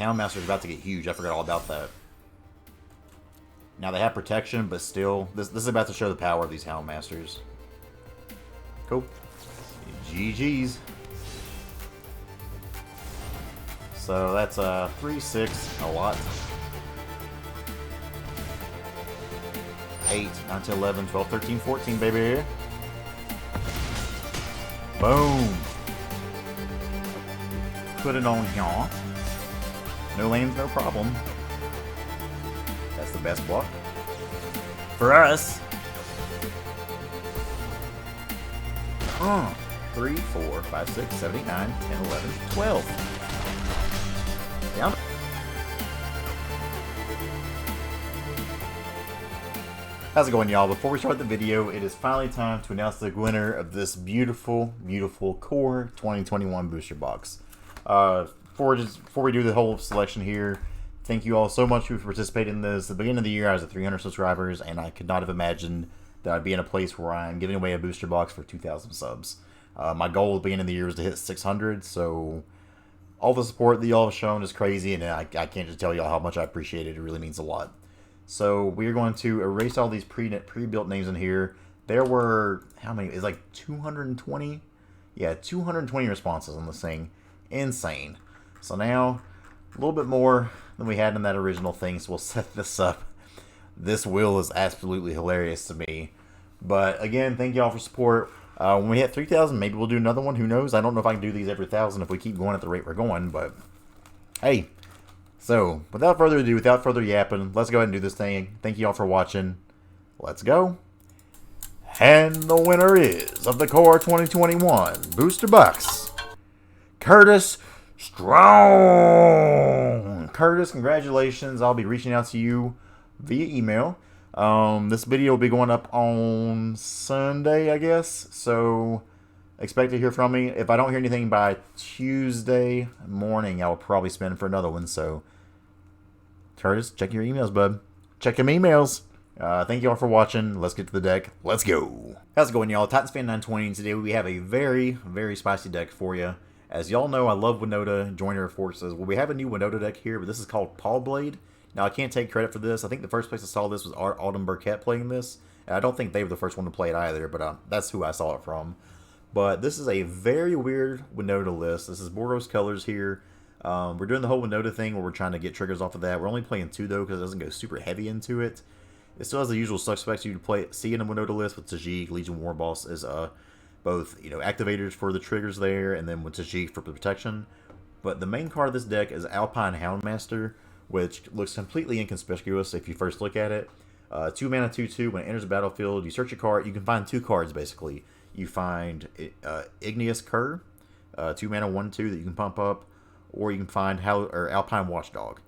Houndmaster is about to get huge. I forgot all about that. Now they have protection, but still, this is about to show the power of these Houndmasters. Cool. GG's. So that's 3, 6, a lot. 8, 9, 10, 11, 12, 13, 14, baby. Boom. Put it on here. No lands, no problem. That's the best block. For us. 3, 4, 5, 6, 7, 8, 9, 10, 11, 12. Down. How's it going, y'all? Before we start the video, it is finally time to announce the winner of this beautiful, beautiful Core 2021 booster box. Before we do the whole selection here, thank you all so much who participated in this. At the beginning of the year, I was at 300 subscribers, and I could not have imagined that I'd be in a place where I'm giving away a booster box for 2,000 subs. My goal at the beginning of the year was to hit 600, so all the support that y'all have shown is crazy, and I can't just tell y'all how much I appreciate it. It really means a lot. So we're going to erase all these pre-built names in here. There were, how many? It's like 220? Yeah, 220 responses on this thing. Insane. So now, a little bit more than we had in that original thing, so we'll set this up. This wheel is absolutely hilarious to me. But again, thank y'all for support. When we hit 3,000, maybe we'll do another one. Who knows? I don't know if I can do these every 1,000 if we keep going at the rate we're going, but hey. So, without further ado, without further yapping, let's go ahead and do this thing. Thank you all for watching. Let's go. And the winner is, of the Core 2021 Booster Box, Curtis Strong. Curtis, congratulations. I'll be reaching out to you via email. This video will be going up on Sunday, I guess. So, expect to hear from me. If I don't hear anything by Tuesday morning, I'll probably spin for another one. So, Curtis, check your emails, bud. Check them emails. Thank you all for watching. Let's get to the deck. Let's go. How's it going, y'all? Titans Fan 920. Today we have a very, very spicy deck for you. As y'all know, I love Winota, Joiner of Forces. Well, we have a new Winota deck here, but this is called Pawblade. Now, I can't take credit for this. I think the first place I saw this was Alden Burkett playing this. And I don't think they were the first one to play it either, but that's who I saw it from. But this is a very weird Winota list. This is Boros colors here. We're doing the whole Winota thing where we're trying to get triggers off of that. We're only playing 2, though, because it doesn't go super heavy into it. It still has the usual suspects you see in a Winota list with Tajic, Legion Warboss is both activators for the triggers there, and then with Tajic for protection. But the main card of this deck is Alpine Houndmaster, which looks completely inconspicuous if you first look at it. 2 mana 2/2. When it enters the battlefield, you search a card. You can find 2 cards basically. You find Igneous Cur, 2 mana 1/2 that you can pump up, or you can find Alpine Watchdog.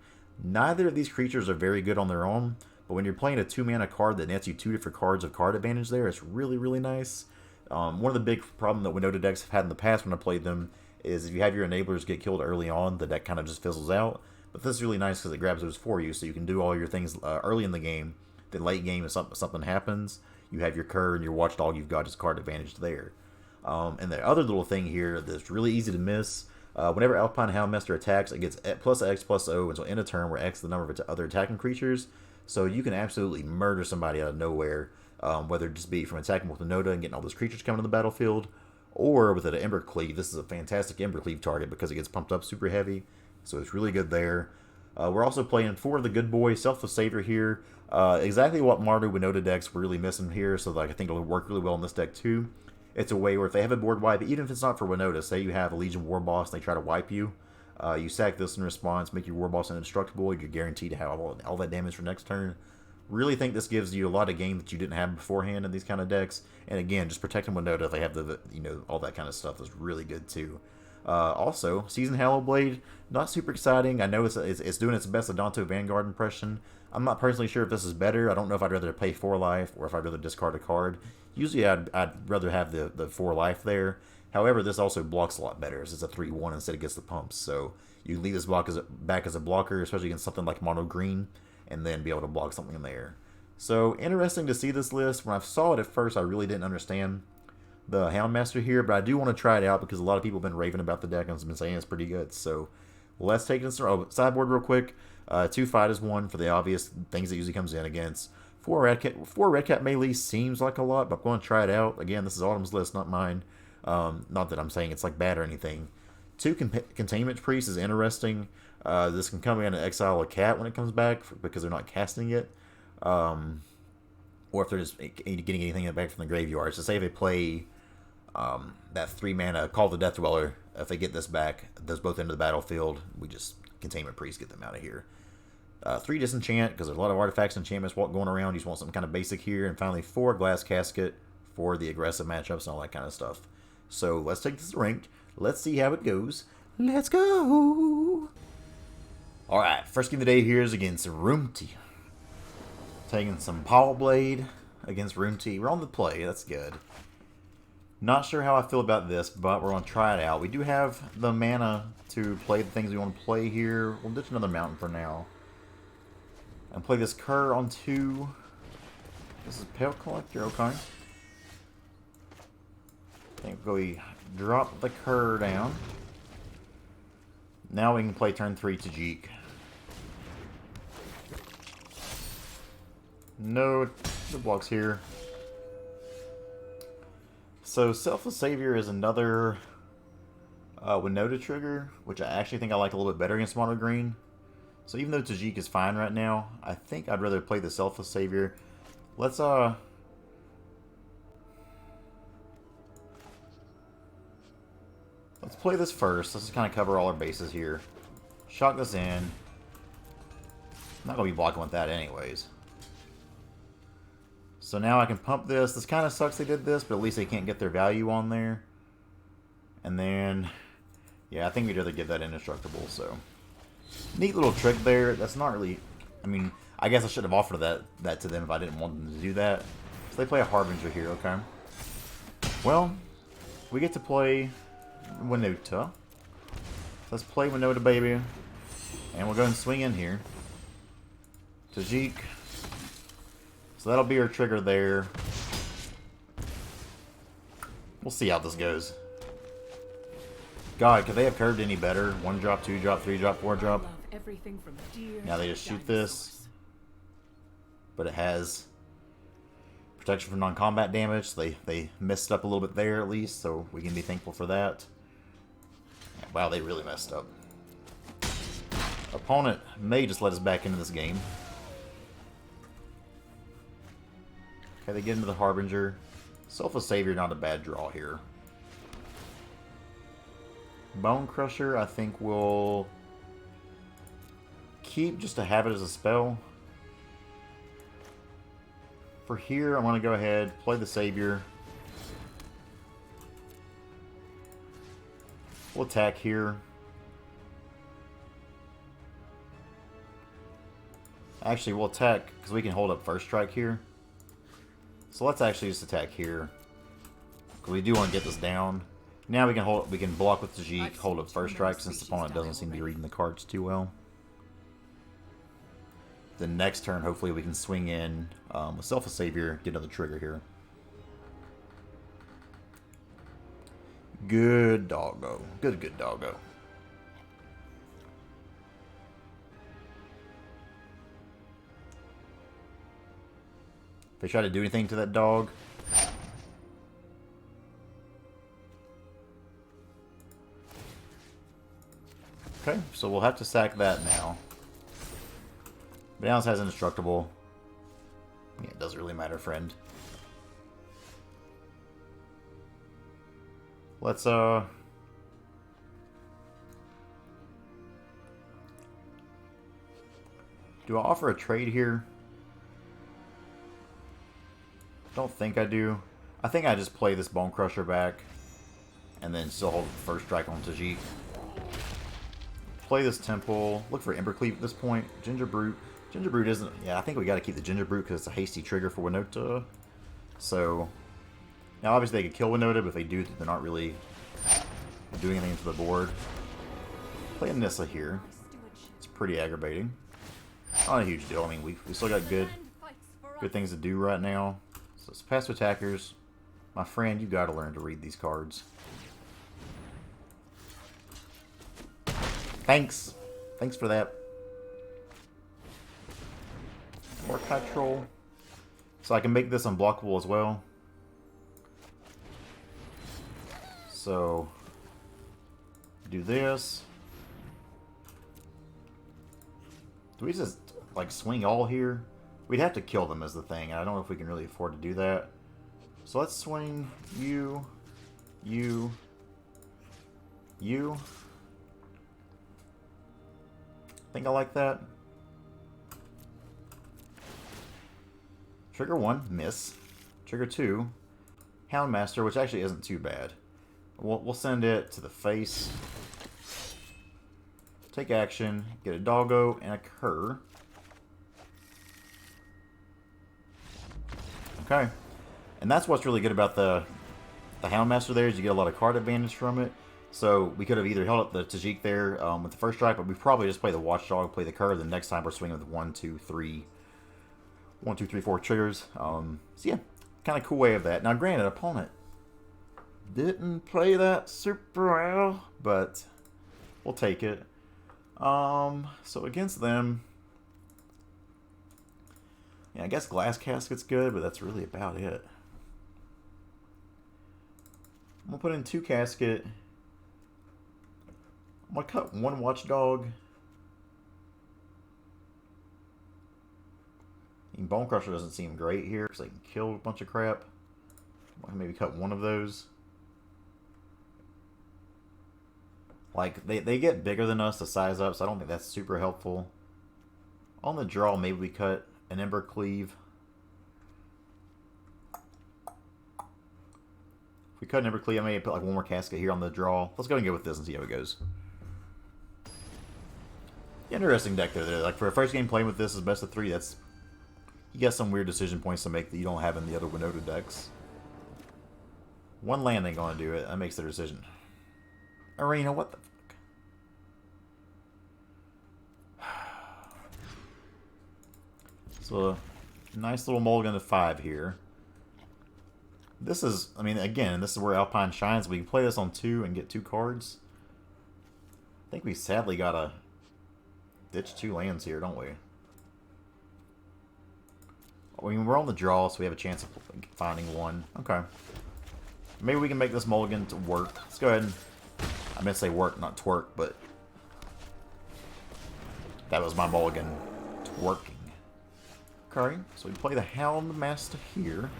Neither of these creatures are very good on their own, but when you're playing a 2 mana card that nets you 2 different cards of card advantage there, it's really, really nice. One of the big problems that Winota decks have had in the past when I played them is if you have your enablers get killed early on, the deck kind of just fizzles out. But this is really nice because it grabs those for you, so you can do all your things early in the game. Then late game, if something happens, you have your Cur and your Watchdog, you've got his card advantage there. And the other little thing here that's really easy to miss, whenever Alpine Houndmaster attacks, it gets plus X plus O until end of turn, where X is the number of other attacking creatures. So you can absolutely murder somebody out of nowhere, whether it just be from attacking with Winota and getting all those creatures coming to the battlefield, or with an Embercleave. This is a fantastic Embercleave target because it gets pumped up super heavy, so it's really good there. We're also playing for the good boy, Selfless Savior here. Exactly what Mardu Winota decks were really missing here, so I think it'll work really well in this deck too. It's a way where if they have a board wipe, even if it's not for Winota, say you have a Legion Warboss and they try to wipe you, you sack this in response, make your Warboss indestructible, you're guaranteed to have all that damage for next turn. Really think this gives you a lot of game that you didn't have beforehand in these kind of decks. And again, just protecting Winota if they have the all that kind of stuff is really good too. Also, Season Hallowblade, not super exciting. I know it's doing its best Adonto Vanguard impression. I'm not personally sure if this is better. I don't know if I'd rather pay 4 life or if I'd rather discard a card. Usually I'd rather have the 4 life there. However, this also blocks a lot better, as it's a 3/1 instead of gets the pumps. So you leave this back as a blocker, especially against something like mono green, and then be able to block something in there. So interesting to see this list. When I saw it at first, I really didn't understand the Houndmaster here, but I do want to try it out because a lot of people have been raving about the deck and have been saying it's pretty good. So Let's take this sideboard real quick. 2 fight is 1 for the obvious things that usually comes in against. 4 red cat melee seems like a lot, but I'm going to try it out. Again, this is Autumn's list, not mine. Not that I'm saying it's like bad or anything. 2 containment priest is interesting. This can come in and exile a cat when it comes back because they're not casting it. Or if they're just getting anything back from the graveyard. So say if they play that 3 mana Call the Death Dweller, if they get this back, those both into the battlefield, we just Containment Priest, get them out of here. 3 Disenchant, because there's a lot of artifacts and enchantments going around. You just want something kind of basic here. And finally 4 Glass Casket for the aggressive matchups and all that kind of stuff. So let's take this to ranked. Let's see how it goes. Let's go! Alright, first game of the day here is against Rumty. Taking some Pawblade against Rumty. We're on the play, that's good. Not sure how I feel about this, but we're going to try it out. We do have the mana to play the things we want to play here. We'll ditch another mountain for now. And play this Cur on 2. This is Pale Collector, okay. I think we drop the Cur down. Now we can play turn 3 Tajic. No blocks here. So Selfless Savior is another Winota trigger, which I actually think I like a little bit better against mono green. So even though Tajic is fine right now, I think I'd rather play the Selfless Savior. Let's play this first. Let's just kind of cover all our bases here. Shock this in. I'm not gonna be blocking with that anyways. So now I can pump this. This kind of sucks they did this, but at least they can't get their value on there. And then, yeah, I think we'd rather give that indestructible, so. Neat little trick there. That's not really, I mean, I guess I should have offered that to them if I didn't want them to do that. So they play a Harbinger here, okay. Well, we get to play Winota. Let's play Winota, baby. And we'll go and swing in here. Tajic. So that'll be our trigger there. We'll see how this goes. God, could they have curved any better? 1 drop, 2 drop, 3 drop, 4 drop. Now they just shoot this. But it has protection from non-combat damage. So they messed up a little bit there at least. So we can be thankful for that. Wow, they really messed up. Opponent may just let us back into this game. Okay, they get into the Harbinger. Selfless Savior, not a bad draw here. Bonecrusher, I think we'll keep just to have it as a spell. For here, I'm going to go ahead, play the Savior. We'll attack here. Actually, we'll attack because we can hold up first strike here. So let's actually just attack here, because we do want to get this down. Now we can block with Tajic, hold up first strike since the opponent doesn't seem to be reading the cards too well. The next turn, hopefully we can swing in with Selfless Savior, get another trigger here. Good doggo. Good doggo. If they try to do anything to that dog. Okay, so we'll have to sack that now. But now this has indestructible. Yeah, it doesn't really matter, friend. Let's, do I offer a trade here? Don't think I do. I think I just play this Bonecrusher back and then still hold first strike on Tajic. Play this Temple. Look for Embercleave at this point. Gingerbrute. Gingerbrute isn't... Yeah, I think we got to keep the Gingerbrute because it's a hasty trigger for Winota. So... Now, obviously, they could kill Winota, but if they do, they're not really doing anything to the board. Play Nissa here. It's pretty aggravating. Not a huge deal. I mean, we still got good things to do right now. So it's pass to attackers. My friend, you got to learn to read these cards. Thanks. Thanks for that. More petrol. So I can make this unblockable as well. So, do this. Do we just, like, swing all here? We'd have to kill them as the thing. I don't know if we can really afford to do that. So let's swing you, you, you. I think I like that. Trigger 1, miss. Trigger 2, Houndmaster, which actually isn't too bad. We'll send it to the face. Take action, get a doggo and a cur. Okay. And that's what's really good about the Houndmaster there, is you get a lot of card advantage from it. So we could have either held up the Tajic there with the first strike, but we probably just play the Watchdog, play the cur, the next time we're swinging with 1, 2, 3, 4 triggers. So yeah, kind of cool way of that. Now granted, opponent didn't play that super well, but we'll take it. So against them, yeah, I guess Glass Casket's good, but that's really about it. I'm gonna put in 2 Casket. I'm gonna cut 1 Watchdog. Bonecrusher doesn't seem great here because I can kill a bunch of crap. Maybe cut 1 of those. Like, they get bigger than us to size up, so I don't think that's super helpful. On the draw, maybe we cut an Embercleave. If we cut an Embercleave, I may put like 1 more Casket here on the draw. Let's go and go with this and see how it goes. Interesting deck there. Like, for a first game playing with this is best of 3, that's... You got some weird decision points to make that you don't have in the other Winota decks. 1 land ain't gonna do it. That makes the decision. Arena, what the fuck? So, nice little mulligan to 5 here. This is, I mean, again, this is where Alpine shines. We can play this on 2 and get 2 cards. I think we sadly gotta ditch 2 lands here, don't we? I mean, we're on the draw, so we have a chance of finding 1. Okay. Maybe we can make this mulligan to work. Let's go ahead and... I meant to say work, not twerk, but... That was my mulligan twerking. Okay, so we play the Houndmaster here.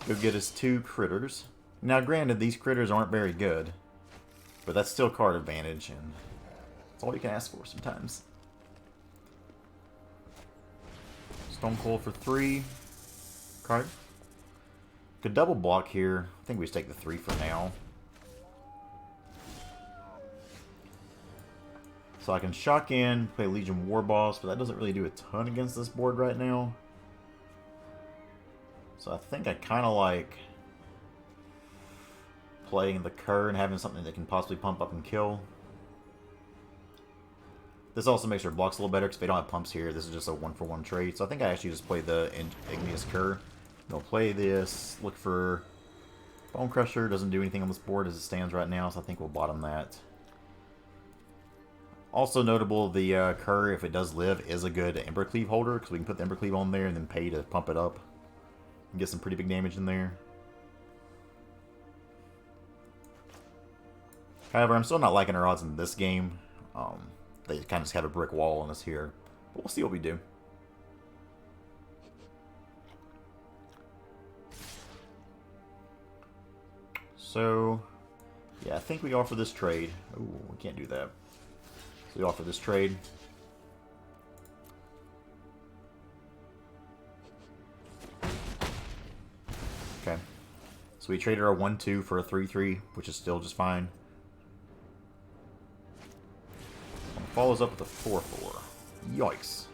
Go get us 2 critters. Now, granted, these critters aren't very good. But that's still card advantage, and... That's all you can ask for sometimes. Stone Cold for 3. Okay. Could double block here. I think we just take the 3 for now. So I can shock in, play Legion Warboss, but that doesn't really do a ton against this board right now. So I think I kind of like playing the Cur and having something that can possibly pump up and kill. This also makes our blocks a little better because if they don't have pumps here, this is just a 1-for-1 trade. So I think I actually just play the Igneous Cur. They'll play this, look for Bonecrusher, doesn't do anything on this board as it stands right now, so I think we'll bottom that. Also notable, the Cur, if it does live, is a good Embercleave holder, because we can put the Embercleave on there and then pay to pump it up. And get some pretty big damage in there. However, I'm still not liking our odds in this game. They kind of just have a brick wall on us here. But we'll see what we do. So, yeah, I think we offer this trade. Ooh, we can't do that. So we offer this trade. Okay. So we traded our 1-2 for a 3-3, which is still just fine. And follows up with a 4-4. Yikes.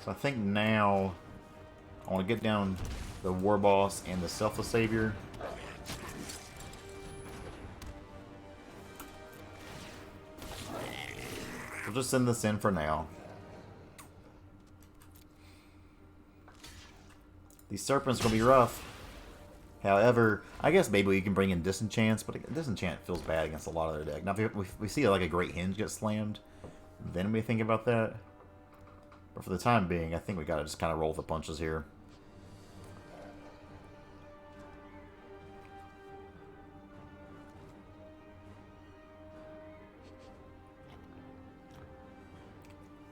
So I think now I want to get down the Warboss and the Selfless Savior. We'll just send this in for now. These serpents are going to be rough. However, I guess maybe we can bring in Disenchants, but Disenchant feels bad against a lot of their deck. Now, if we see like a Great Hinge get slammed, then we think about that. But for the time being, I think we gotta just kind of roll the punches here.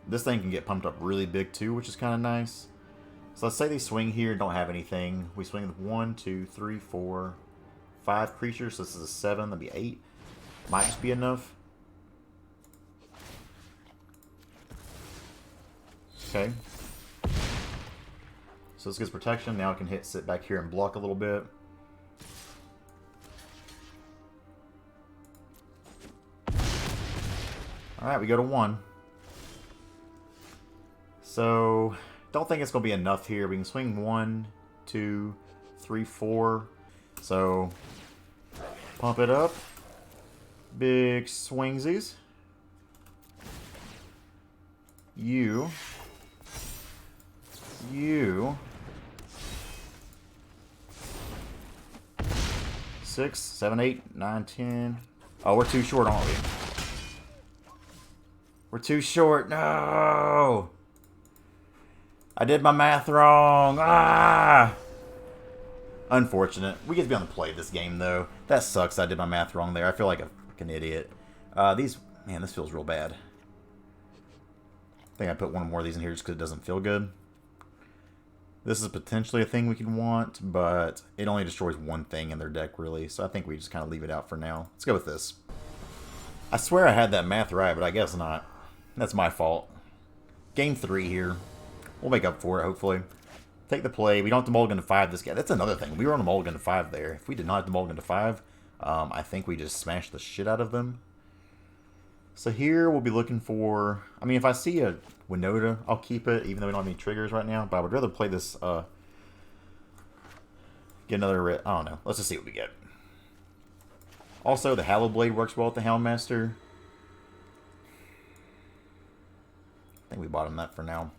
This thing can get pumped up really big too, which is kind of nice. So let's say they swing here, don't have anything. We swing with 1, 2, 3, 4, 5 creatures. So this is a 7, that'd be 8. Might just be enough. Okay. So this gets protection. Now I can sit back here and block a little bit. Alright, we go to 1. So, don't think it's going to be enough here. We can swing 1, 2, 3, 4. So, pump it up. Big swingsies. You. 6, 7, 8, 9, 10. Oh, we're too short, aren't we? We're too short. No! I did my math wrong. Ah! Unfortunate. We get to be on the play this game, though. That sucks. I did my math wrong there. I feel like a fucking idiot. Man, this feels real bad. I think I put one more of these in here just because it doesn't feel good. This is potentially a thing we can want, but it only destroys one thing in their deck, really. So I think we just kind of leave it out for now. Let's go with this. I swear I had that math right, but I guess not. That's my fault. Game 3 here. We'll make up for it, hopefully. Take the play. We don't have to mulligan to 5 this guy. That's another thing. We were on a mulligan to 5 there. If we did not have to mulligan to 5, I think we just smashed the shit out of them. So here we'll be looking for... I mean, if I see a Winota, I'll keep it, even though we don't have any triggers right now. But I would rather play this... get another... I don't know. Let's just see what we get. Also, the Hallowblade works well with the Houndmaster. I think we bottom that for now.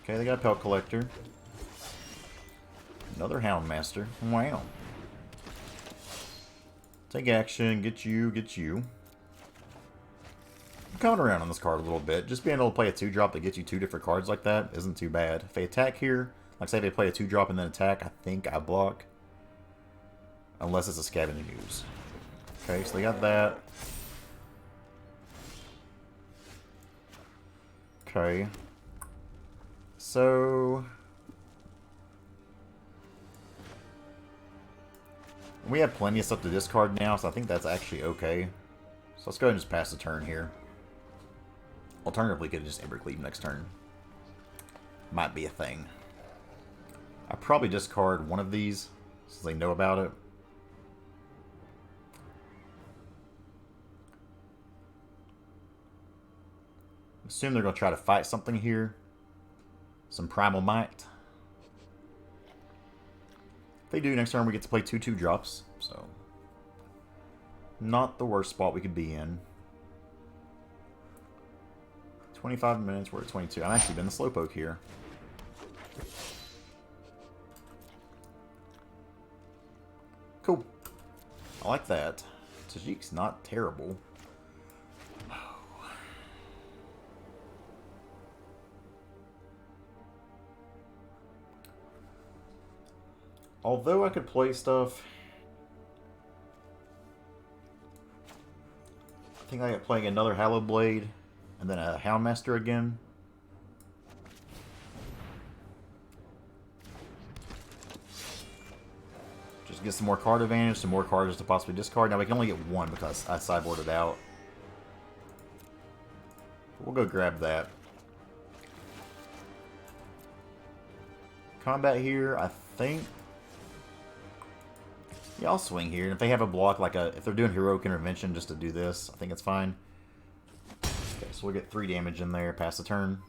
Okay, they got a Pelt Collector. Another Houndmaster. Wow. Take action. Get you. Get you. I'm coming around on this card a little bit. Just being able to play a 2-drop that gets you 2 different cards like that isn't too bad. If they attack here, like say they play a 2-drop and then attack, I think I block. Unless it's a Scavenging Ooze. Okay, so they got that. Okay. So... we have plenty of stuff to discard now, so I think that's actually okay. So let's go ahead and just pass the turn here. Alternatively, we could just Embercleave next turn. Might be a thing. I probably discard one of these, since they know about it. Assume they're going to try to fight something here. Some Primal Might. If they do, next turn we get to play 2 2-drops. So, not the worst spot we could be in. 25 minutes, we're at 22. I've actually been the Slowpoke here. Cool. I like that. Tajic's not terrible. Although I could play stuff, I think I get playing another Hallowblade and then a Houndmaster again. Just get some more card advantage, some more cards to possibly discard. Now we can only get one because I sideboarded out. We'll go grab that. Combat here, I think. Yeah, I'll swing here. And if they have a block, like if they're doing Heroic Intervention just to do this, I think it's fine. Okay, so we'll get 3 damage in there, pass the turn.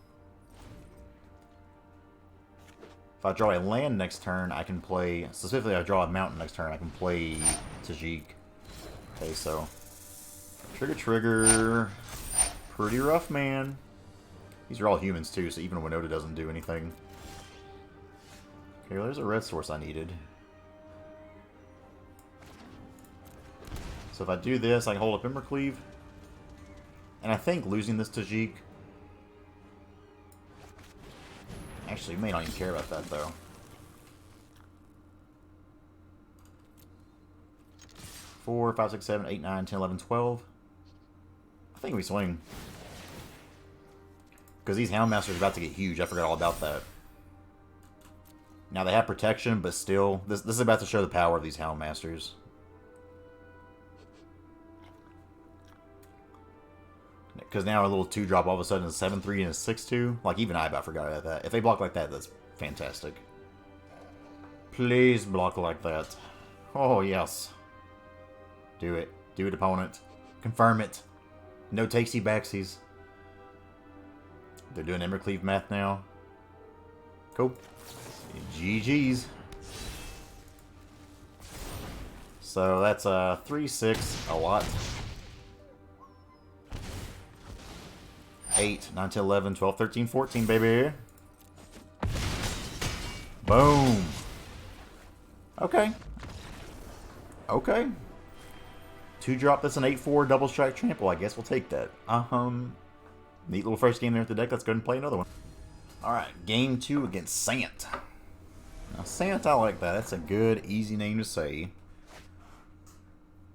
If I draw a land next turn, I can play... specifically, I draw a mountain next turn, I can play Tajic. Okay, so... Trigger. Pretty rough, man. These are all humans, too, so even a Winota doesn't do anything. Okay, well, there's a red source I needed. So if I do this, I can hold up Embercleave. And I think losing this Tajic... Actually, may not even care about that, though. Four, 5, 6, 7, 8, 9, 10, 11, 12. I think we swing. Because these Houndmasters are about to get huge. I forgot all about that. Now they have protection, but still, this is about to show the power of these Houndmasters. Because now a little 2-drop all of a sudden is 7-3 and a 6-2. Like, even I about forgot about that. If they block like that, that's fantastic. Please block like that. Oh, yes. Do it. Do it, opponent. Confirm it. No takesy backsies. They're doing Embercleave math now. Cool. GG's. So that's 3-6, a lot. 8, 9, 10, 11, 12, 13, 14, baby. Boom. Okay. Okay. 2-drop, that's an 8-4 double strike trample. I guess we'll take that. Neat little first game there at the deck. Let's go ahead and play another one. Alright, game 2 against Sant. Now, Sant, I like that. That's a good, easy name to say.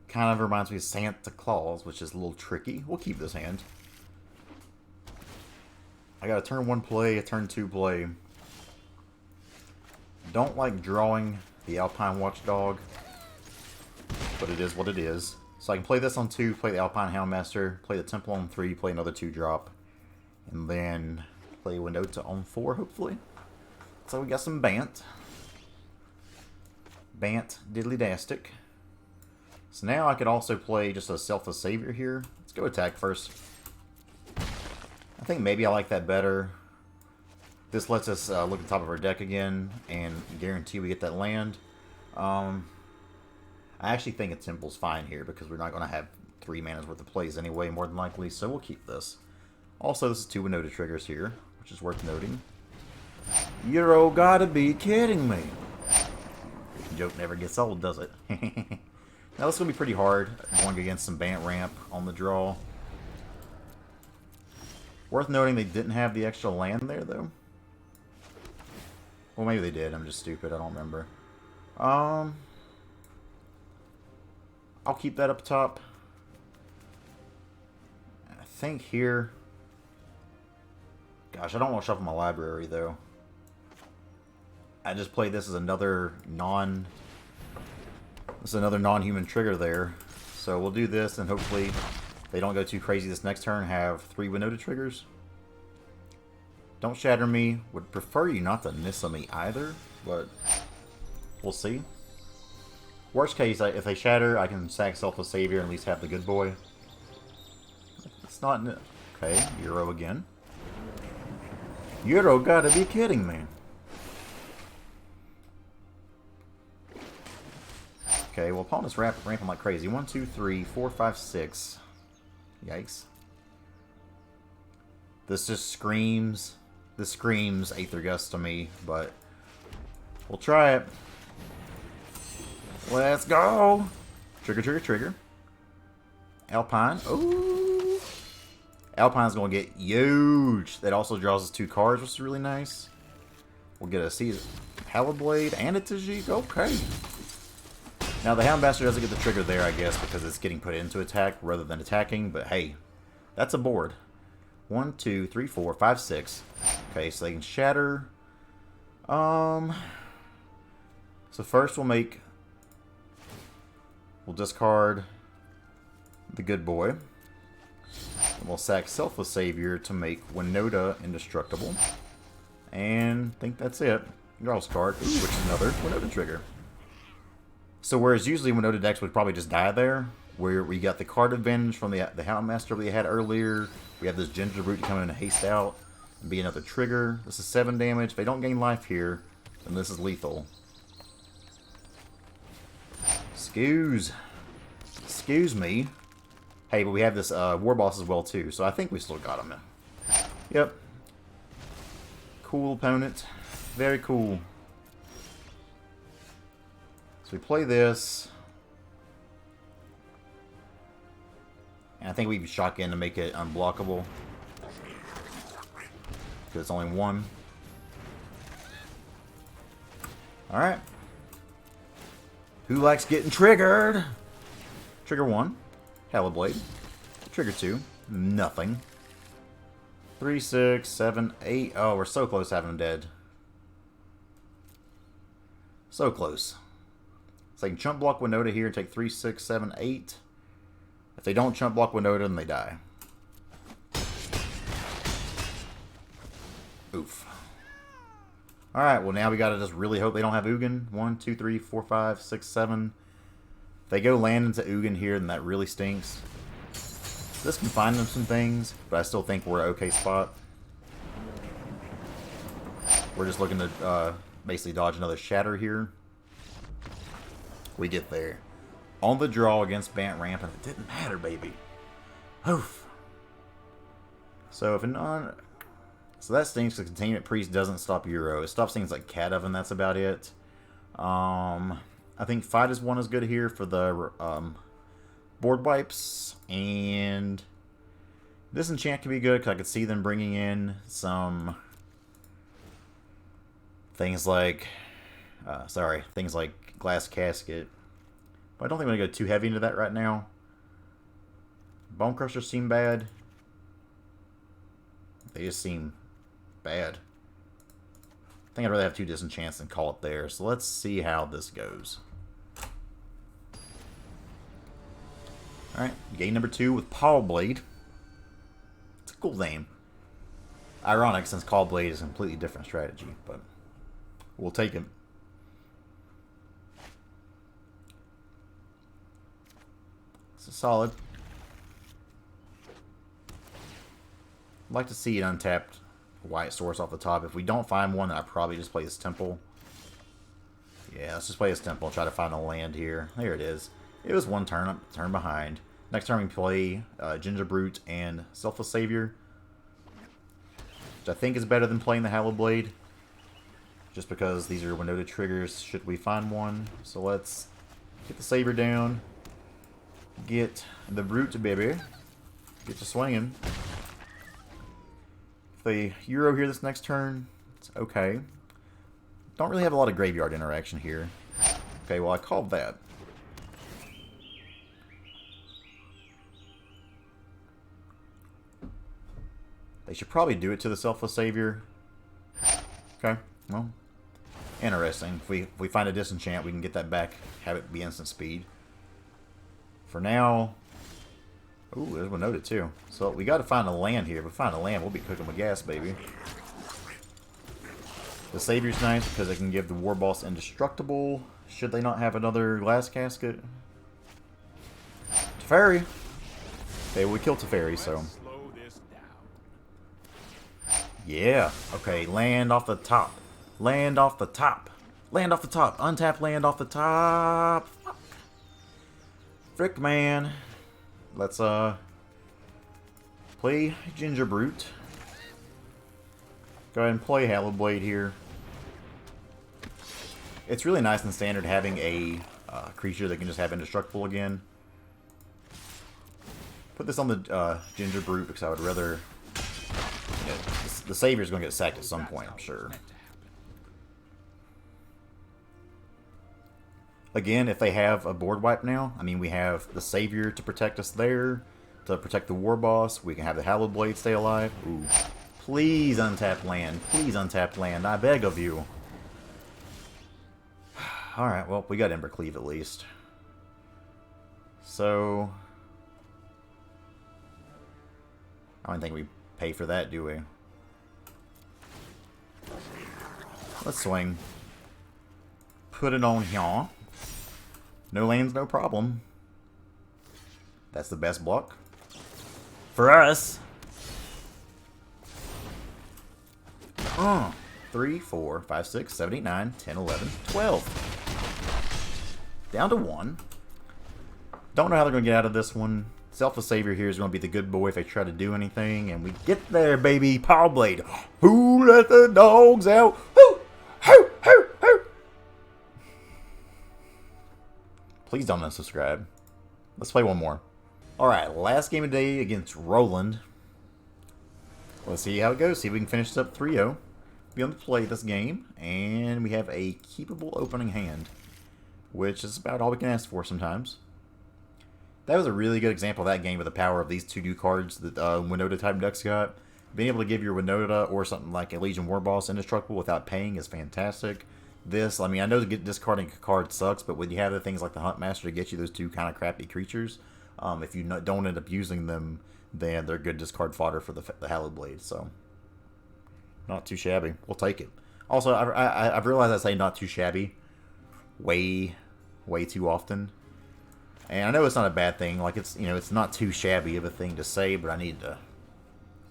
Kind of reminds me of Santa Claus, which is a little tricky. We'll keep this hand. I got a turn 1 play, a turn 2 play. Don't like drawing the Alpine Watchdog, but it is what it is. So I can play this on 2, play the Alpine Houndmaster, play the Temple on 3, play another 2-drop, and then play Winota on 4, hopefully. So we got some Bant. Bant Diddly-dastic. So now I could also play just a Selfless Savior here. Let's go attack first. I think maybe I like that better. This lets us look at the top of our deck again and guarantee we get that land. I actually think a Temple's fine here because we're not going to have 3 mana's worth of plays anyway, more than likely, so we'll keep this. Also, this is 2 Winota triggers here, which is worth noting. Euro gotta be kidding me. Joke never gets old, does it? Now, this is going to be pretty hard, going against some Bant Ramp on the draw. Worth noting they didn't have the extra land there, though. Well, maybe they did. I'm just stupid. I don't remember. I'll keep that up top. I think here... Gosh, I don't want to shuffle my library, though. I just played this as another non-human trigger there. So we'll do this, and hopefully they don't go too crazy this next turn. Have 3 Winota triggers. Don't shatter me. Would prefer you not to Nissa me either, but we'll see. Worst case, if they shatter, I can sack Selfless Savior and at least have the good boy. It's not... Okay, Euro again. Euro gotta be kidding me. Okay, well, opponent's ramping like crazy. 1, 2, 3, 4, 5, 6. Yikes. This just screams... This screams Aether Gust to me, but we'll try it. Let's go! Trigger, trigger, trigger. Alpine. Ooh! Alpine's going to get huge. That also draws us 2 cards, which is really nice. We'll get a Pawblade and a Tajic. Okay. Now, the Houndmaster doesn't get the trigger there, I guess, because it's getting put into attack rather than attacking. But hey, that's a board. 1, 2, 3, 4, 5, 6. Okay, so they can shatter. So first we'll discard the good boy. And we'll sack Selfless Savior to make Winota indestructible. And I think that's it. Draw a card, which is another Winota trigger. So whereas usually Winota decks would probably just die there, where we got the card advantage from the Houndmaster we had earlier. We have this Gingerbrute to come in and haste out and be another trigger. This is 7 damage. If they don't gain life here, then this is lethal. Excuse me. Hey, but we have this Warboss as well, too. So I think we still got him. Yep. Cool opponent. Very cool. So we play this. And I think we can shotgun to make it unblockable. Because it's only one. Alright. Who likes getting triggered? Trigger 1. Pawblade. Trigger 2. Nothing. 3, 6, 7, 8. Oh, we're so close to having him dead. So close. So they can chump block Winota here and take 3, 6, 7, 8. If they don't chump block Winota, then they die. Oof. Alright, well now we gotta just really hope they don't have Ugin. 1, 2, 3, 4, 5, 6, 7. If they go land into Ugin here, then that really stinks. This can find them some things, but I still think we're an okay spot. We're just looking to basically dodge another Shatter here. We get there. On the draw against Bant Ramp, and it didn't matter, baby. Oof. So if a non... So that stinks. The Containment Priest doesn't stop Euro. It stops things like Cat Oven, that's about it. I think Fight is one is good here for the board wipes. And this enchant can be good because I could see them bringing in some things like... things like Glass Casket. But I don't think I'm going to go too heavy into that right now. Bonecrusher seem bad. They just seem bad. I think I'd rather have 2 disenchants than call it there. So let's see how this goes. Alright, game number 2 with Pawblade. It's a cool name. Ironic since Pawblade is a completely different strategy, but we'll take it. It's solid. I'd like to see an untapped white source off the top. If we don't find one, then I probably just play this temple. Yeah, let's just play this temple and try to find a land here. There it is. It was one turn behind. Next turn we play Gingerbrute and Selfless Savior, which I think is better than playing the Pawblade, just because these are Winota triggers should we find one. So let's get the Savior down. Get the Brute, baby. Get you swinging. If they Euro here this next turn, it's okay. Don't really have a lot of graveyard interaction here. Okay, well I called that. They should probably do it to the Selfless Savior. Okay, well, interesting. If we find a disenchant, we can get that back, have it be instant speed. For now... Ooh, there's Winota too. So we got to find a land here. If we find a land, we'll be cooking with gas, baby. The Savior's nice because they can give the Warboss indestructible. Should they not have another Glass Casket? Teferi! Okay, we killed Teferi, so... Yeah. Okay, land off the top. Land off the top. Land off the top. Untap land off the top. Fuck. Frick, man. Let's, play Gingerbrute. Go ahead and play Pawblade here. It's really nice in Standard having a creature that can just have indestructible again. Put this on the Gingerbrute because I would rather... You know, the Savior's going to get sacked at some point, I'm sure. Again, if they have a board wipe now, I mean, we have the Savior to protect us there, to protect the Warboss. We can have the Pawblade stay alive. Ooh. Please untap land. Please untap land. I beg of you. Alright, well, we got Embercleave at least. So... I don't think we pay for that, do we? Let's swing. Put it on here. No lands, no problem. That's the best block. For us. 3, 4, 5, 6, 7, 8, 9, 10, 11, 12. Down to 1. Don't know how they're going to get out of this one. Selfless Savior here is going to be the good boy if they try to do anything. And we get there, baby. Pawblade. Who let the dogs out? Who? Who? Who? Who? Please don't unsubscribe. Let's play one more. Alright, last game of the day against Roland. Let's see how it goes. See if we can finish this up 3-0. Be able to play this game. And we have a keepable opening hand, which is about all we can ask for sometimes. That was a really good example of that game with the power of these two new cards that Winota type decks got. Being able to give your Winota or something like a Legion Warboss indestructible without paying is fantastic. This, I mean, I know discarding a card sucks, but when you have the things like the Huntmaster to get you those two kind of crappy creatures, if you don't end up using them, then they're good discard fodder for the Pawblade. So, not too shabby. We'll take it. Also, I've realized I say not too shabby way too often. And I know it's not a bad thing. Like, it's, you know, it's not too shabby of a thing to say, but I need to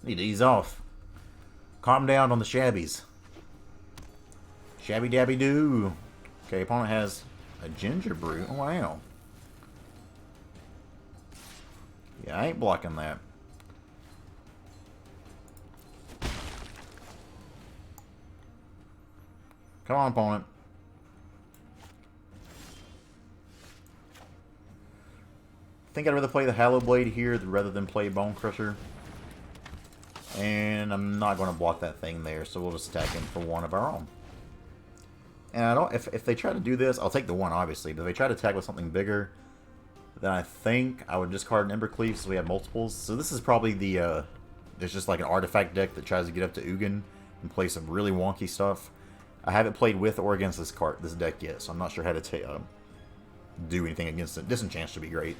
ease off. Calm down on the shabbies. Shabby dabby doo. Okay, opponent has a Gingerbrute. Oh, wow. Yeah, I ain't blocking that. Come on, opponent. I think I'd rather play the Pawblade here rather than play Bonecrusher. And I'm not going to block that thing there, so we'll just attack him for one of our own. And I don't. If they try to do this, I'll take the one, obviously. But if they try to attack with something bigger, then I think I would discard an Embercleave so we have multiples. So this is probably the... there's just like an artifact deck that tries to get up to Ugin and play some really wonky stuff. I haven't played with or against this deck yet, so I'm not sure how to do anything against it. Disenchant should be great.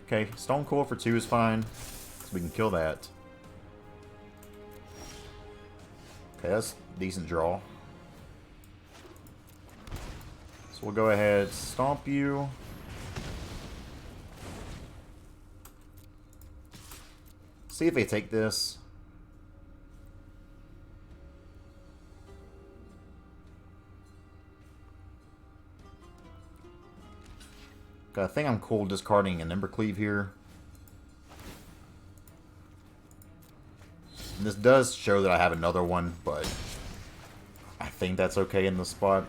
Okay, Stone Coil for 2 is fine, so we can kill that. Okay, that's a decent draw. So we'll go ahead, stomp you. See if they take this. I think I'm cool discarding an Embercleave here. And this does show that I have another one, but I think that's okay in this spot.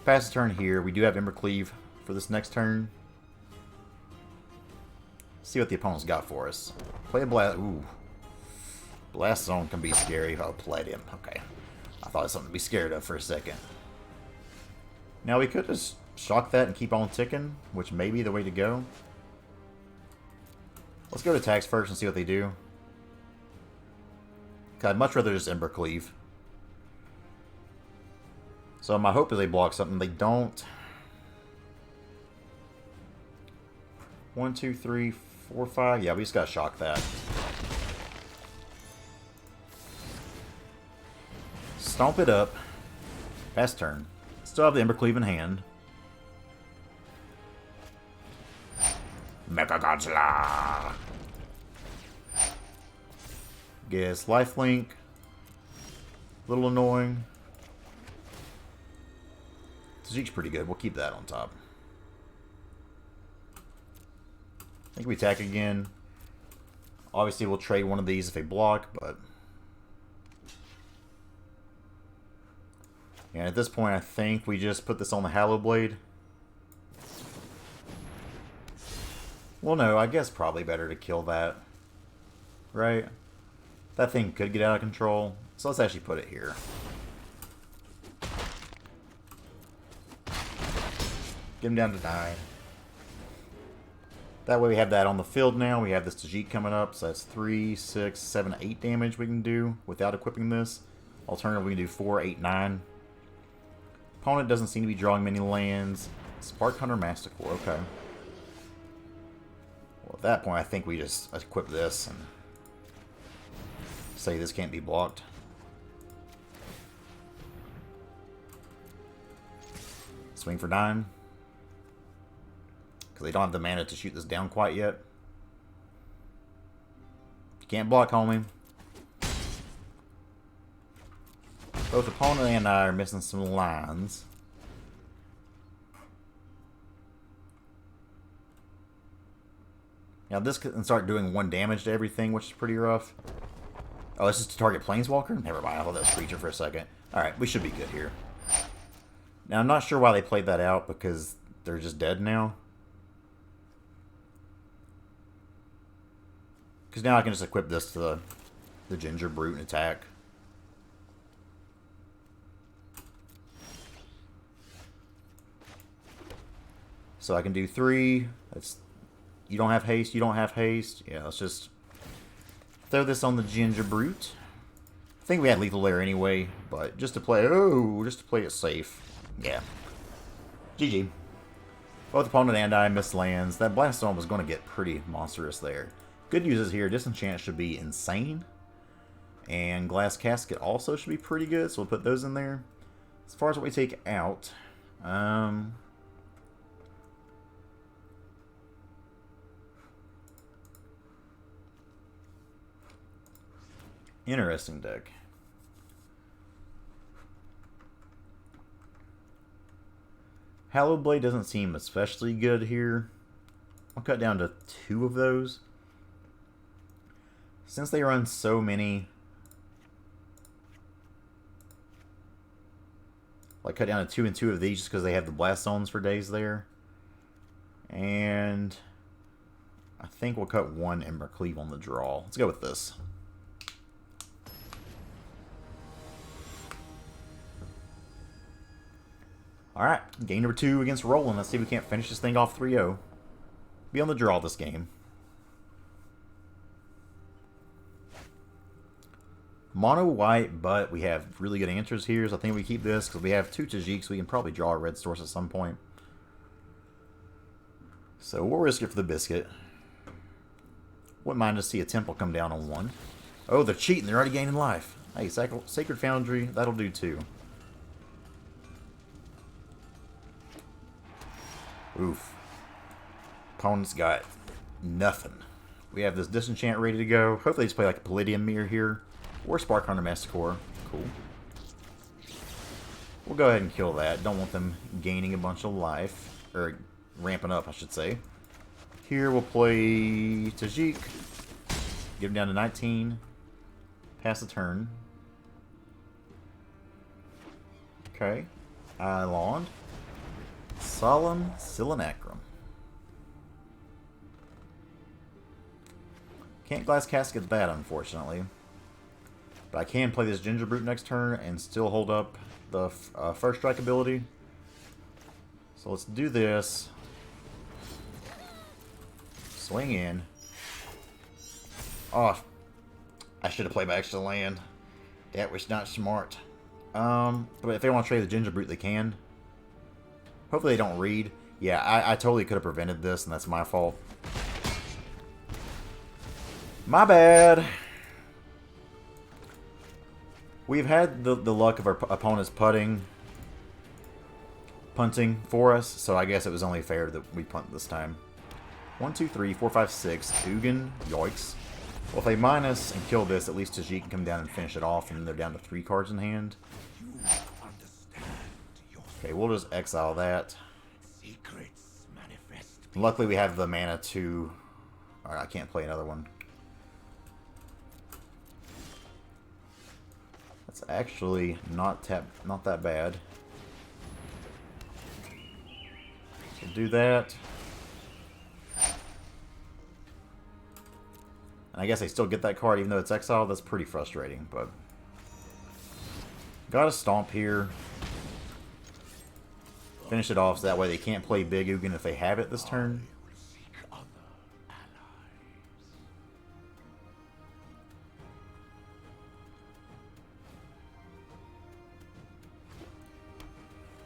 Pass the turn here. We do have Embercleave for this next turn. See what the opponent's got for us. Play a Blast. Ooh. Blast Zone can be scary. Oh, played him. Okay. I thought it was something to be scared of for a second. Now we could just shock that and keep on ticking, which may be the way to go. Let's go to attacks first and see what they do. I'd much rather just Embercleave. So my hope is they block something. They don't. 1, 2, 3, 4, 5. Yeah, we just gotta shock that. Stomp it up. Pass turn. Still have the Embercleave in hand. Mecha Godzilla. Guess lifelink. Little annoying. Tajic's pretty good. We'll keep that on top. I think we attack again. Obviously, we'll trade one of these if they block, but... And at this point, I think we just put this on the Pawblade. Well, no, I guess probably better to kill that. Right? That thing could get out of control. So let's actually put it here. Get him down to 9. That way we have that on the field now. We have this Tajic coming up. So that's 3, 6, 7, 8 damage we can do without equipping this. Alternatively, we can do 4, 8, 9. Opponent doesn't seem to be drawing many lands. Spark Hunter Masticore, okay. Well, at that point, I think we just equip this and say this can't be blocked. Swing for 9. Because they don't have the mana to shoot this down quite yet. You can't block, homie. Both opponent and I are missing some lines. Now this can start doing 1 damage to everything, which is pretty rough. Oh, this is to target Planeswalker? Never mind, I thought that was Creature for a second. Alright, we should be good here. Now, I'm not sure why they played that out, because they're just dead now. Because now I can just equip this to the Gingerbrute and attack. So I can do 3. That's, you don't have haste, you don't have haste. Yeah, let's just throw this on the Gingerbrute. I think we had lethal there anyway, but just to play it safe. Yeah. GG. Both opponent and I missed lands. That Blast Storm was going to get pretty monstrous there. Good news is here, Disenchant should be insane. And Glass Casket also should be pretty good, so we'll put those in there. As far as what we take out, interesting deck. Hallowed Blade doesn't seem especially good here. I'll cut down to 2 of those. Since they run so many, like cut down to 2 and 2 of these just because they have the Blast Zones for days there. And I think we'll cut 1 Embercleave on the draw. Let's go with this. Alright, game number 2 against Roland. Let's see if we can't finish this thing off 3-0. Be on the draw this game. Mono white, but we have really good answers here, so I think we keep this because we have 2 Tajic, so we can probably draw a red source at some point. So we'll risk it for the biscuit. Wouldn't mind to see a temple come down on 1. Oh, they're cheating. They're already gaining life. Hey, Sacred Foundry, that'll do too. Oof. Opponent's got nothing. We have this Disenchant ready to go. Hopefully, just play like a Palladium Mirror here. Or Spark Hunter Massacre. Cool. We'll go ahead and kill that. Don't want them gaining a bunch of life. Or ramping up, I should say. Here we'll play Tajic. Get him down to 19. Pass the turn. Okay. Island. Solemn Simulacrum. Can't Glass Casket that, unfortunately. But I can play this Gingerbrute next turn and still hold up the first strike ability. So let's do this. Swing in. Oh, I should have played my extra land. That was not smart. But if they want to trade the Gingerbrute, they can. Hopefully they don't read. Yeah, I totally could have prevented this, and that's my fault. My bad. We've had the luck of our opponents punting for us, so I guess it was only fair that we punt this time. 1, 2, 3, 4, 5, 6. Ugin. Yoicks. Well, if they minus and kill this, at least Tajic can come down and finish it off, and they're down to 3 cards in hand. Okay, we'll just exile that. Luckily, we have the mana to... Alright, I can't play another one. That's actually not that bad. So do that. And I guess I still get that card even though it's exiled. That's pretty frustrating, but... Got a Stomp here. Finish it off so that way they can't play Big Ugin if they have it this turn.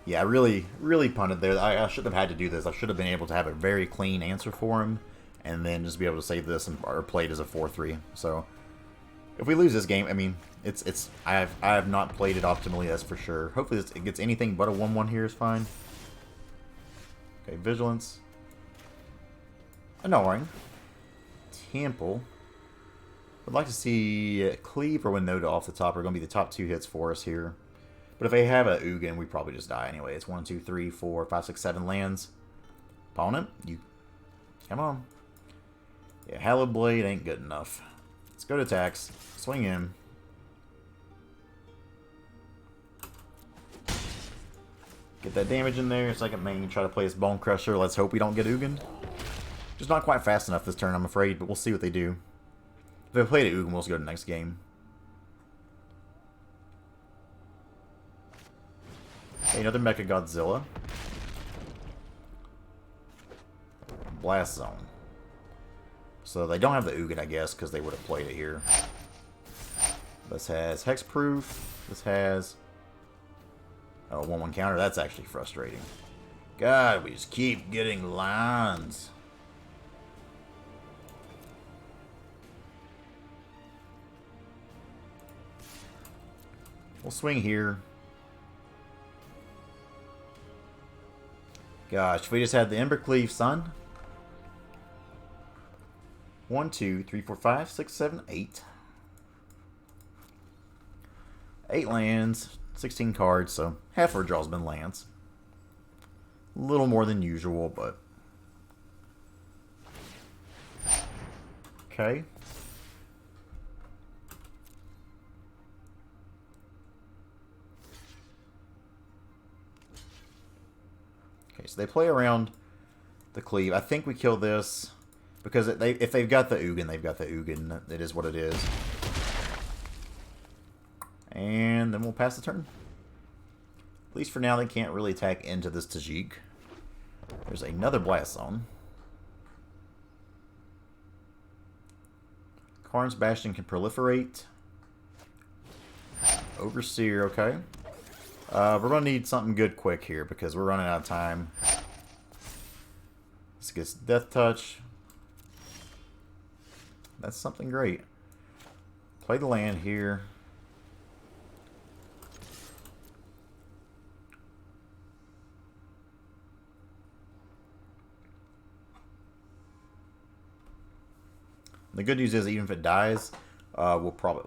Yeah, I really punted there. I shouldn't have had to do this. I should have been able to have a very clean answer for him, and then just be able to save this or play it as a 4-3. So, if we lose this game, I mean, I have not played it optimally, that's for sure. Hopefully, it gets anything but a 1-1 here is fine. Okay, Vigilance. Annoying. Temple. I'd like to see Cleave or Winota off the top are going to be the top 2 hits for us here. But if they have a Ugin, we probably just die anyway. It's 1, 2, 3, 4, 5, 6, 7 lands. Opponent, you come on. Yeah, Hallowed Blade ain't good enough. Let's go to attacks. Swing in. Get that damage in there. Second main, try to play this Bonecrusher. Let's hope we don't get Ugin. Just not quite fast enough this turn, I'm afraid, but we'll see what they do. If they play the Ugin, we'll just go to the next game. Okay, another Mecha Godzilla. Blast Zone. So they don't have the Ugin, I guess, because they would have played it here. This has Hexproof. This has... oh, 1/1 counter. That's actually frustrating. God, we just keep getting lines. We'll swing here. Gosh, if we just had the Embercleave, son. 1, 2, 3, 4, 5, 6, 7, 8. 8 lands, 16 cards, so half our draw's been lands. A little more than usual, but... okay. Okay, so they play around the cleave. I think we kill this because if they've got the Ugin, they've got the Ugin. It is what it is. And then we'll pass the turn. At least for now, they can't really attack into this Tajic. There's another Blast Zone. Karn's Bastion can proliferate. Overseer, okay. We're going to need something good quick here because we're running out of time. This gets Death Touch. That's something great. Play the land here. The good news is, even if it dies, we'll probably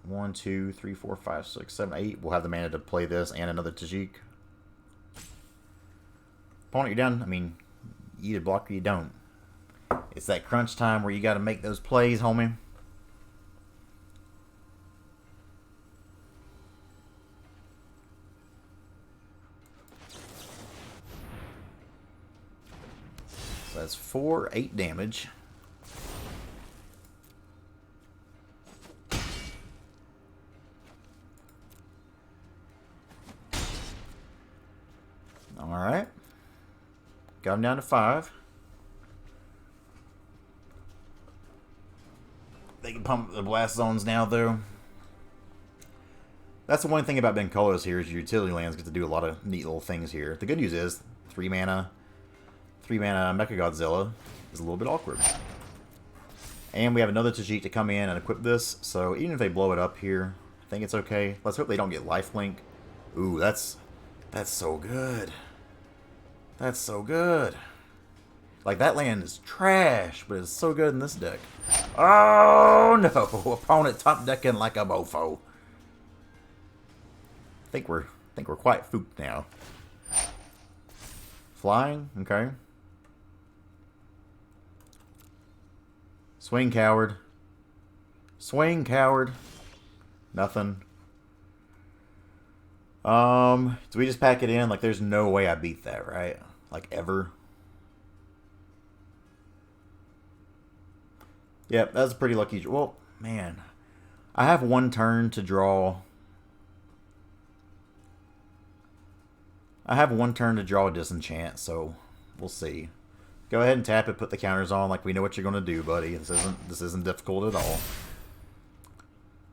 1, 2, 3, 4, 5, 6, 7, 8. We'll have the mana to play this and another Tajic. Opponent, you're done. I mean, you either block or you don't. It's that crunch time where you got to make those plays, homie. So that's 4, 8 damage. Alright. Got him down to 5. They can pump the blast zones now, though. That's the one thing about being colorless here is your utility lands get to do a lot of neat little things here. The good news is 3 mana Mecha Godzilla is a little bit awkward. And we have another Tajic to come in and equip this, so even if they blow it up here, I think it's okay. Let's hope they don't get lifelink. Ooh, that's so good. That's so good. Like, that land is trash, but it's so good in this deck. Oh, no. Opponent top decking like a mofo. I think we're quite fooked now. Flying? Okay. Swing, coward. Swing, coward. Nothing. Do we just pack it in? Like, there's no way I beat that, right? Like, ever. Yep, that's a pretty lucky... well, man. I have 1 turn to draw... I have 1 turn to draw a disenchant, so we'll see. Go ahead and tap it, put the counters on like we know what you're going to do, buddy. This isn't difficult at all.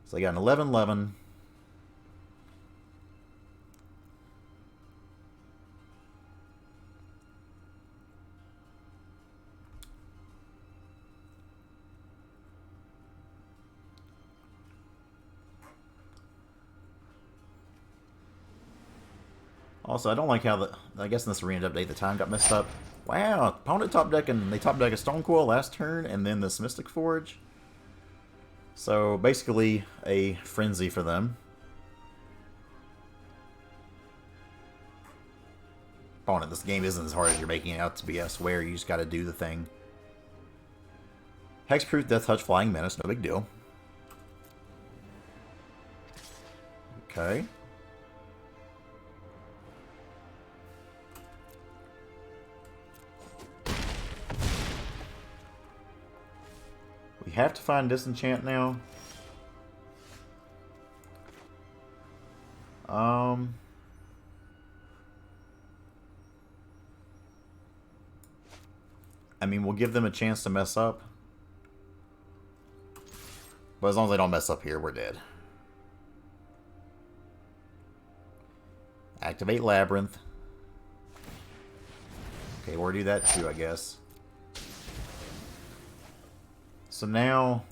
So I got an 11-11. Also, I don't like how I guess in this arena update the time got messed up. Wow, opponent top deck and they top deck a Stonecoil last turn and then this Mystic Forge. So basically a frenzy for them. Opponent, this game isn't as hard as you're making it out to be, I swear. You just gotta do the thing. Hexproof, Death Touch, Flying Menace, no big deal. Okay. We have to find disenchant now. I mean, we'll give them a chance to mess up. But as long as they don't mess up here, we're dead. Activate Labyrinth. Okay, we'll do that too, I guess. So now,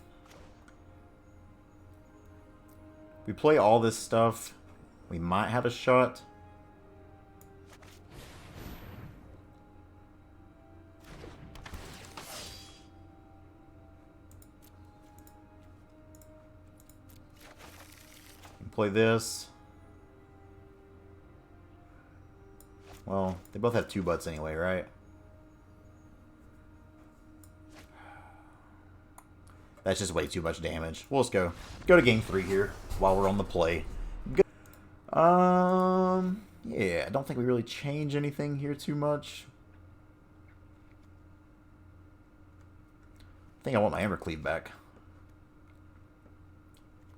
we play all this stuff. We might have a shot. Play this. Well, they both have 2 butts anyway, right? That's just way too much damage. We'll just go to game 3 here while we're on the play. Yeah, I don't think we really change anything here too much. I think I want my Embercleave back.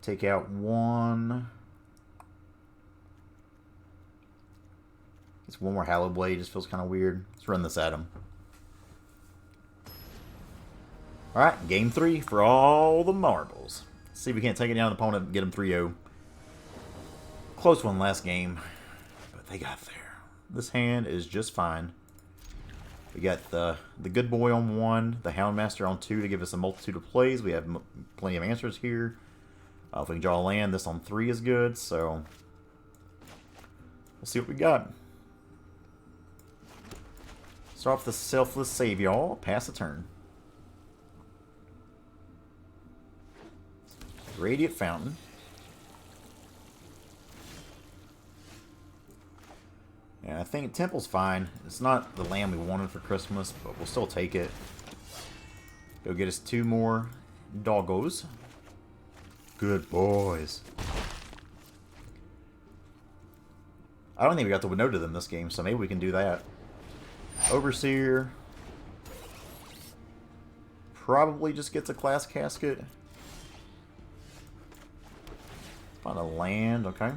Take out 1. It's 1 more Hallowblade. Just feels kind of weird. Let's run this at him. Alright, game 3 for all the marbles. Let's see if we can't take it down the opponent and get him 3-0. Close one last game, but they got there. This hand is just fine. We got the good boy on 1, the Houndmaster on 2 to give us a multitude of plays. We have plenty of answers here. If we can draw a land, this on 3 is good, so we'll see what we got. Start off the Selfless Savior, pass the turn. Radiant Fountain. Yeah, I think Temple's fine. It's not the land we wanted for Christmas, but we'll still take it. Go get us 2 more doggos. Good boys. I don't think we got the window to them this game, so maybe we can do that. Overseer. Probably just gets a class casket. Find a land, okay.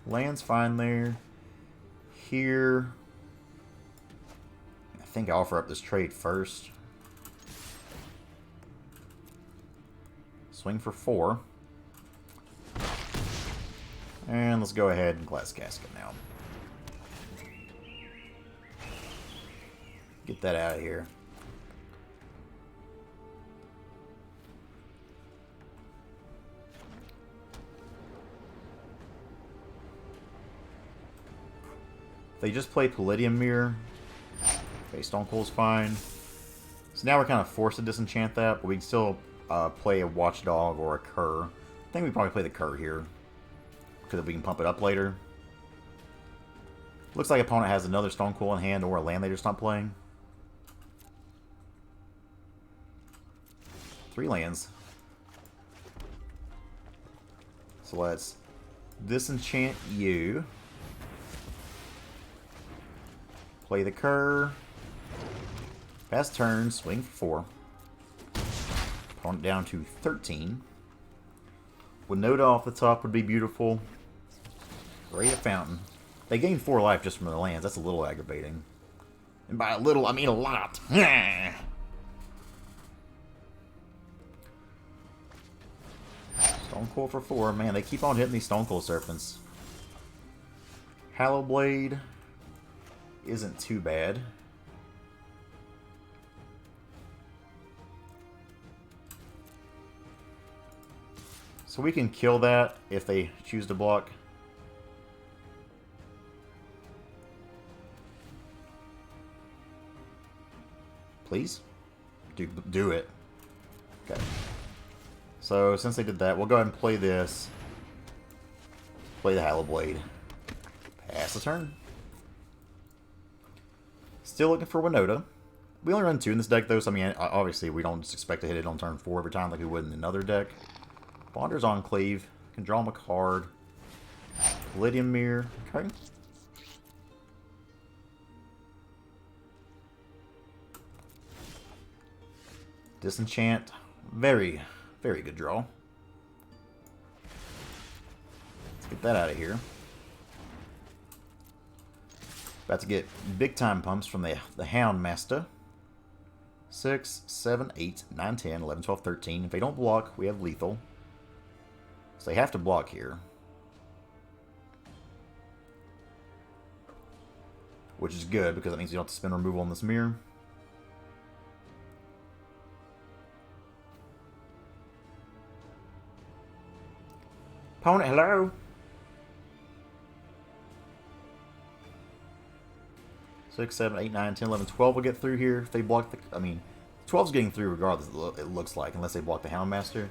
Land's fine there. Here. I think I'll offer up this trade first. Swing for 4. And let's go ahead and glass casket now. Get that out of here. They just play Palladium Mirror. Okay, Stone Cold's fine. So now we're kind of forced to disenchant that, but we can still play a Watchdog or a Cur. I think we probably play the Cur here, because we can pump it up later. Looks like opponent has another Stone Cold in hand or a land they just not playing. 3 lands. So let's disenchant you. Play the Cur. Pass turn, swing for 4. Opponent down to 13. Winota off the top would be beautiful. Radiant Fountain. They gain 4 life just from their lands. That's a little aggravating. And by a little, I mean a lot. Stone Cold for 4. Man, they keep on hitting these Stone Cold Serpents. Hallowblade isn't too bad. So we can kill that if they choose to block. Please? Do it. Okay. So since they did that, we'll go ahead and play this. Play the Hallowblade. Pass the turn. Still looking for Winota. We only run 2 in this deck though, so I mean, obviously we don't just expect to hit it on turn 4 every time like we would in another deck. Bonder's Enclave. Can draw him a card. Palladium Mirror. Okay. Disenchant. Very, very good draw. Let's get that out of here. About to get big time pumps from the Houndmaster. 6, 7, 8, 9, 10, 11, 12, 13. If they don't block, we have lethal. So they have to block here. Which is good, because that means you don't have to spend removal on this mirror. Opponent, hello? 6, 7, 8, 9, 10, 11, 12 will get through here if they block the... I mean, 12's getting through regardless, it looks like, unless they block the Houndmaster.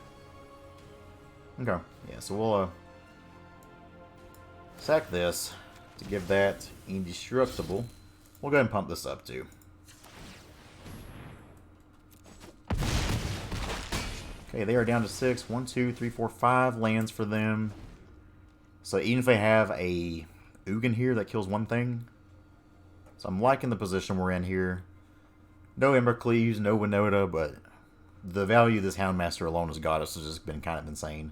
Okay, yeah, so we'll sack this to give that indestructible. We'll go ahead and pump this up too. Okay, they are down to 6. 1, 2, 3, 4, 5 lands for them. So even if they have a Ugin here that kills one thing. So I'm liking the position we're in here. No Embercleaves, no Winota, but the value of this Houndmaster alone as Goddess has just been kind of insane.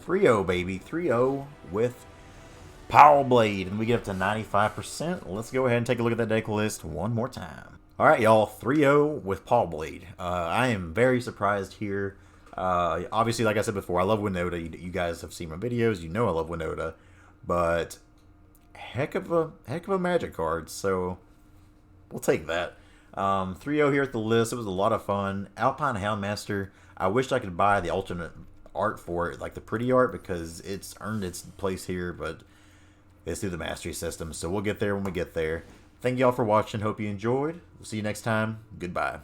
.3-0, baby. 3-0 with Pawblade. And we get up to 95%. Let's go ahead and take a look at that deck list one more time. Alright, y'all. 3-0 with Pawblade. I am very surprised here. Obviously, like I said before, I love Winota. You guys have seen my videos. You know I love Winota. But heck of a magic card. So we'll take that. 3-0 here at the list. It was a lot of fun. Alpine Houndmaster. I wish I could buy the alternate art for it, like the pretty art, because it's earned its place here, but it's through the mastery system. So we'll get there when we get there. Thank y'all for watching. Hope you enjoyed. We'll see you next time. Goodbye.